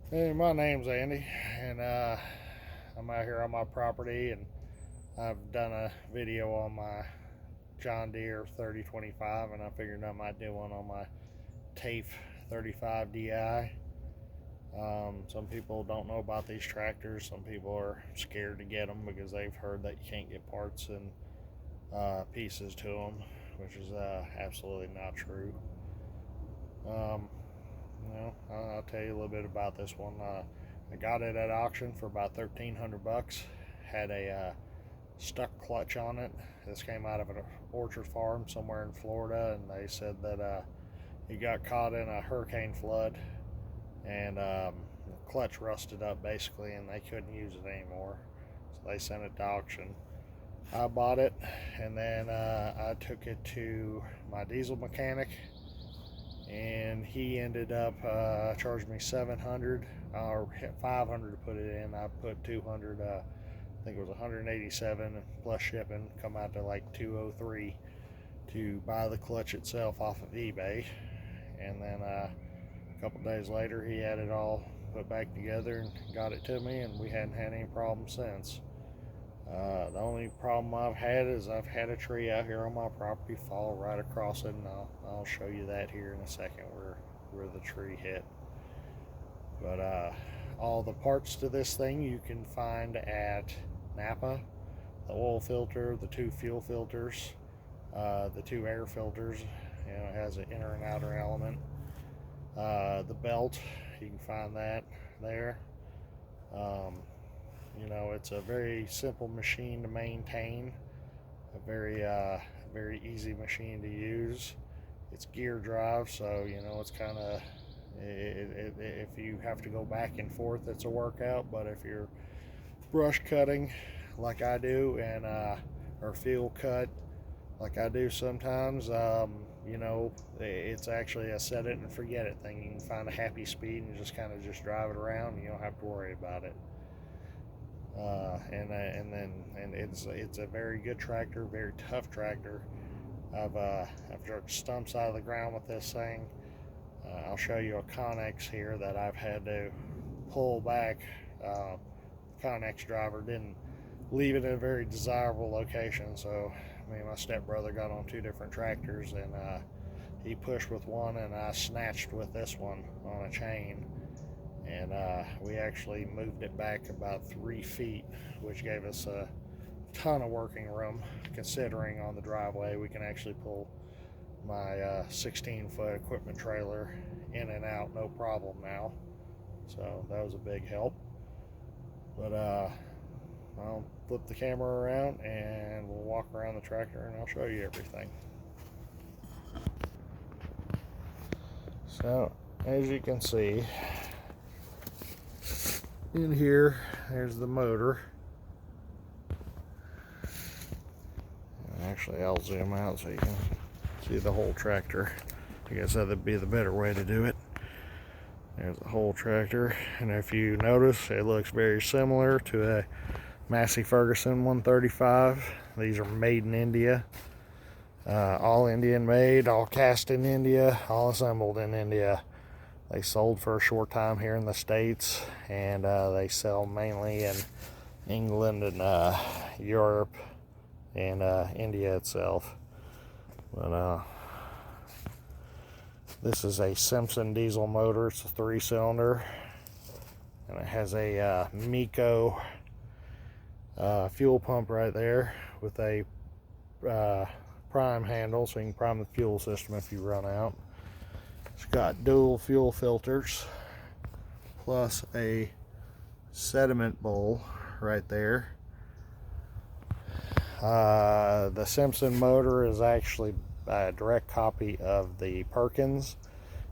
Hey, my name's Andy, and I'm out here on my property, and I've done a video on my John Deere 3025, and I figured I might do one on my TAFE 35DI. Some people don't know about these tractors. Some people are scared to get them because they've heard that you can't get parts and pieces to them, which is absolutely not true. Um, I'll tell you a little bit about this one. I got it at auction for about $1,300. Had a stuck clutch on it. This came out of an orchard farm somewhere in Florida, and they said that it got caught in a hurricane flood, and the clutch rusted up basically, and they couldn't use it anymore. So they sent it to auction. I bought it, and then I took it to my diesel mechanic, and he ended up charging me $700 or $500 to put it in. I put $200. I think it was $187 plus shipping. Come out to like $203 to buy the clutch itself off of eBay, and then a couple days later he had it all put back together and got it to me, and we hadn't had any problems since. The only problem I've had is I've had a tree out here on my property fall right across it, and I'll show you that here in a second where the tree hit. But all the parts to this thing you can find at Napa. The oil filter, the two fuel filters, the two air filters. It has an inner and outer element. The belt, you can find that there. It's a very simple machine to maintain, a very easy machine to use. It's gear drive, so it's kind of, if you have to go back and forth, it's a workout. But if you're brush cutting like I do, and or field cut like I do sometimes, it's actually a set it and forget it thing. You can find a happy speed and just kind of just drive it around, and you don't have to worry about it. And it's a very good tractor, very tough tractor. I've jerked stumps out of the ground with this thing. I'll show you a Connex here that I've had to pull back. Connex driver didn't leave it in a very desirable location, so me and my stepbrother got on two different tractors, and he pushed with one and I snatched with this one on a chain, and we actually moved it back about 3 feet, which gave us a ton of working room, considering on the driveway we can actually pull my 16-foot equipment trailer in and out no problem now. So that was a big help. But I'll flip the camera around and we'll walk around the tractor and I'll show you everything. So as you can see in here, there's the motor. Actually, I'll zoom out so you can see the whole tractor. I guess that'd be the better way to do it. There's the whole tractor, and if you notice, it looks very similar to a Massey Ferguson 135. These are made in India, all Indian made, all cast in India, all assembled in India. They sold for a short time here in the States, and they sell mainly in England and Europe and India itself. But this is a Simpson diesel motor. It's a 3-cylinder, and it has a Miko fuel pump right there with a prime handle, so you can prime the fuel system if you run out. It's got dual fuel filters plus a sediment bowl right there. The Simpson motor is actually a direct copy of the Perkins,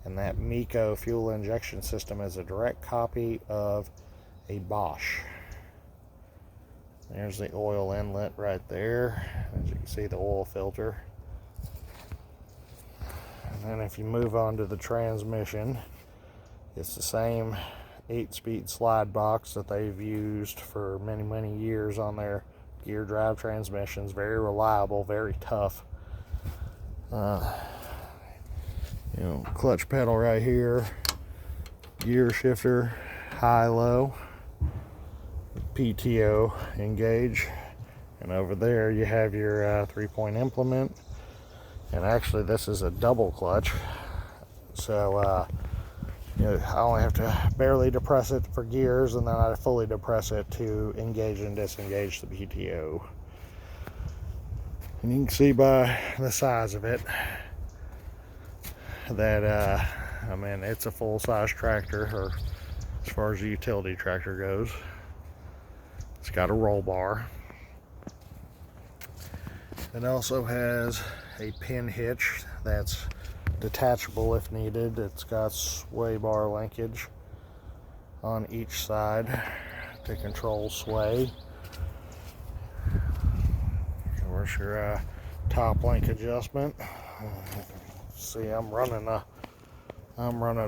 and that Miko fuel injection system is a direct copy of a Bosch. There's the oil inlet right there. As you can see, the oil filter. And then if you move on to the transmission, it's the same 8-speed slide box that they've used for many years on their gear drive transmissions. Very reliable, very tough. Clutch pedal right here, gear shifter, high-low PTO engage, and over there you have your 3-point implement. And actually this is a double clutch, so I only have to barely depress it for gears, and then I fully depress it to engage and disengage the PTO. And you can see by the size of it that I mean, it's a full-size tractor, or as far as a utility tractor goes. It's got a roll bar. It also has a pin hitch that's detachable if needed. It's got sway bar linkage on each side to control sway. Where's your top link adjustment? See, I'm running a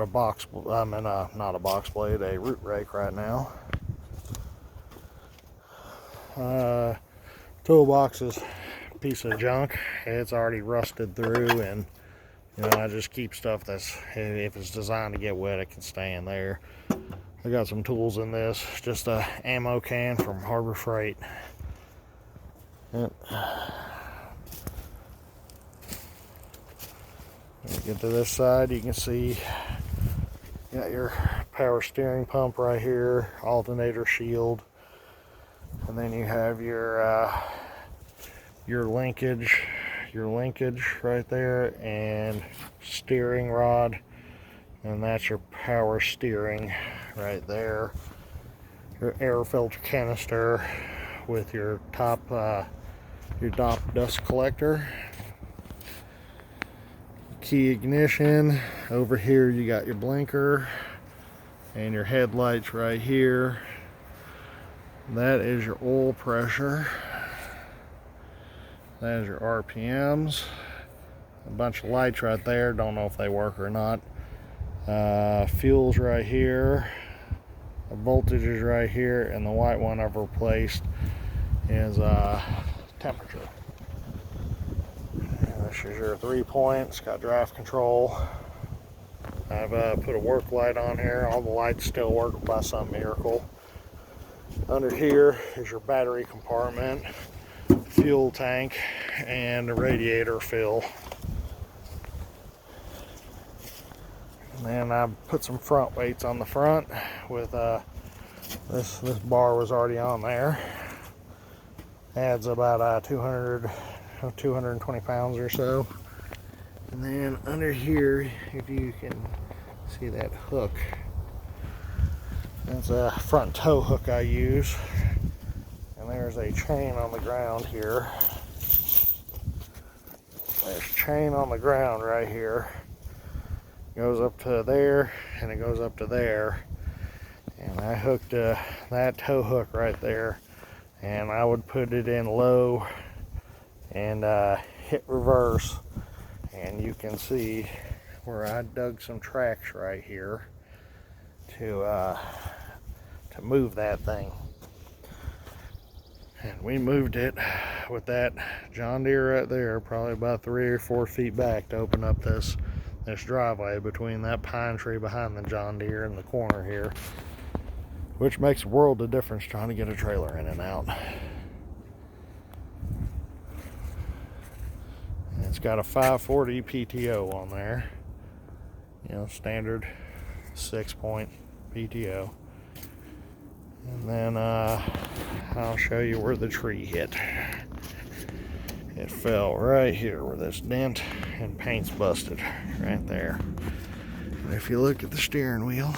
box. I'm in not a box blade, a root rake right now. Toolbox is a piece of junk. It's already rusted through, and I just keep stuff that's, if it's designed to get wet, it can stay in there. I got some tools in this, just a ammo can from Harbor Freight. Yep. When you get to this side, you can see you got your power steering pump right here, alternator shield, and then you have your linkage right there, and steering rod, and that's your power steering right there. Your air filter canister with your top dust collector. Key ignition. Over here you got your blinker and your headlights right here. That is your oil pressure. That is your RPMs. A bunch of lights right there. Don't know if they work or not. Fuel's right here. The voltage is right here, and the white one I've replaced is temperature. This is your 3-point. It's got draft control. I've put a work light on here. All the lights still work by some miracle. Under here is your battery compartment, fuel tank, and a radiator fill. And then I put some front weights on the front with this bar was already on there. Adds about 220 pounds or so. And then under here, if you can see that hook, that's a front tow hook I use. And there's a chain on the ground here. There's chain on the ground right here. Goes up to there, and it goes up to there. And I hooked that tow hook right there, and I would put it in low and hit reverse, and you can see where I dug some tracks right here to move that thing. And we moved it with that John Deere right there, probably about 3 or 4 feet back, to open up this driveway between that pine tree behind the John Deere and the corner here, which makes a world of difference trying to get a trailer in and out. And it's got a 540 PTO on there, standard 6-point PTO. And then I'll show you where the tree hit. It fell right here where this dent and paint's busted right there. And if you look at the steering wheel,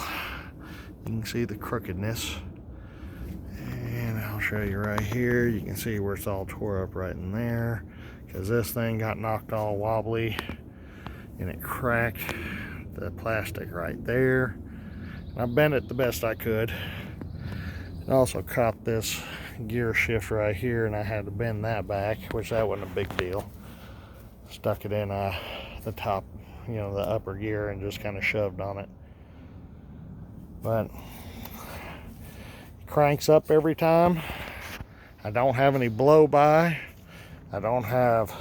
you can see the crookedness. And I'll show you right here. You can see where it's all tore up right in there, because this thing got knocked all wobbly and it cracked the plastic right there. And I bent it the best I could. It also caught this gear shift right here, and I had to bend that back, which that wasn't a big deal. Stuck it in the top, the upper gear, and just kind of shoved on it. But it cranks up every time. I don't have any blow by. I don't have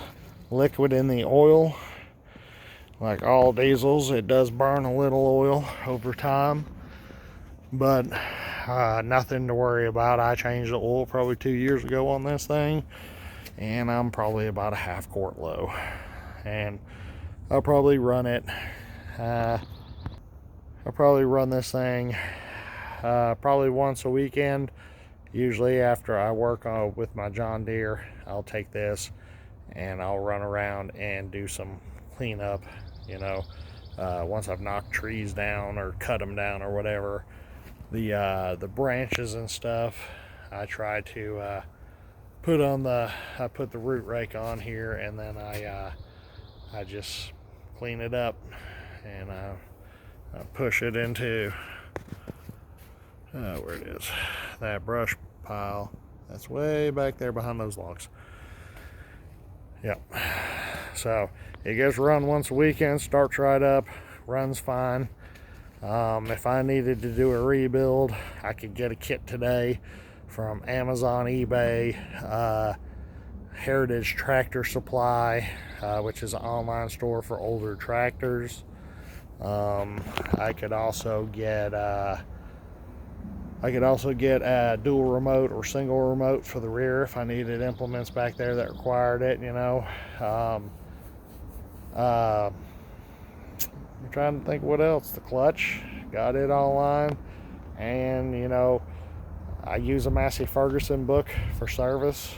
liquid in the oil. Like all diesels, it does burn a little oil over time. but nothing to worry about. I changed the oil probably 2 years ago on this thing, and I'm probably about a half quart low, and I'll probably run it. I'll probably run this thing probably once a weekend. Usually after I work with my John Deere, I'll take this and I'll run around and do some cleanup, you know, once I've knocked trees down or cut them down or whatever. The branches and stuff, I try to put the root rake on here, and then I just clean it up, and I push it into where it is, that brush pile that's way back there behind those logs. Yep. So it gets run once a weekend, starts right up, runs fine. If I needed to do a rebuild, I could get a kit today from Amazon, eBay, Heritage Tractor Supply, which is an online store for older tractors. I could also get a dual remote or single remote for the rear if I needed implements back there that required it, you know. I'm trying to think what else. The clutch, got it online, and you know, I use a Massey Ferguson book for service.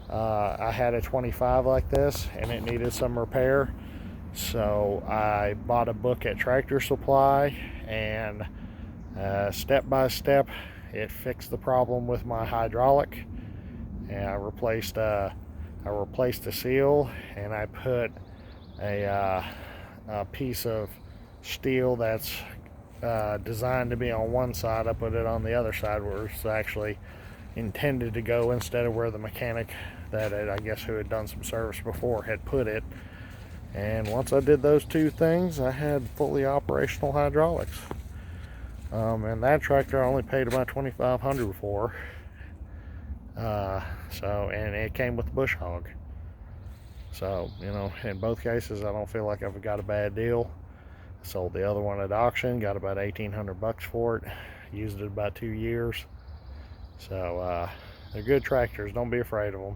I had a 25 like this and it needed some repair, so I bought a book at Tractor Supply, and step by step it fixed the problem with my hydraulic, and I replaced the seal, and I put a piece of steel that's designed to be on one side. I put it on the other side where it's actually intended to go, instead of where the mechanic I guess who had done some service before had put it. And once I did those two things, I had fully operational hydraulics. And that tractor I only paid about $2,500 for. And it came with the bush hog. So, you know, in both cases, I don't feel like I've got a bad deal. I sold the other one at auction, got about $1,800 for it. Used it about 2 years. So, they're good tractors. Don't be afraid of them.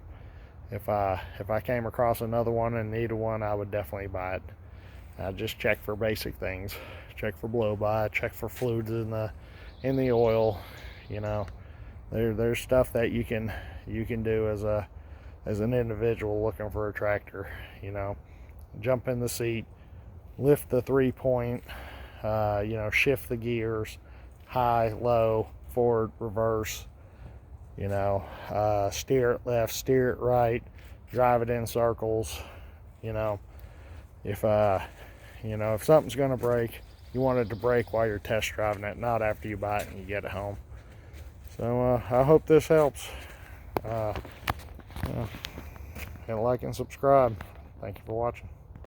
If I came across another one and needed one, I would definitely buy it. Just check for basic things. Check for blow-by. Check for fluids in the oil. You know, there's stuff that you can do as an individual looking for a tractor. You know, jump in the seat, lift the 3-point, you know, shift the gears, high, low, forward, reverse. You know, steer it left, steer it right, drive it in circles. You know, if something's going to break, you want it to break while you're test driving it, not after you buy it and you get it home. So I hope this helps. Hit like and subscribe. Thank you for watching.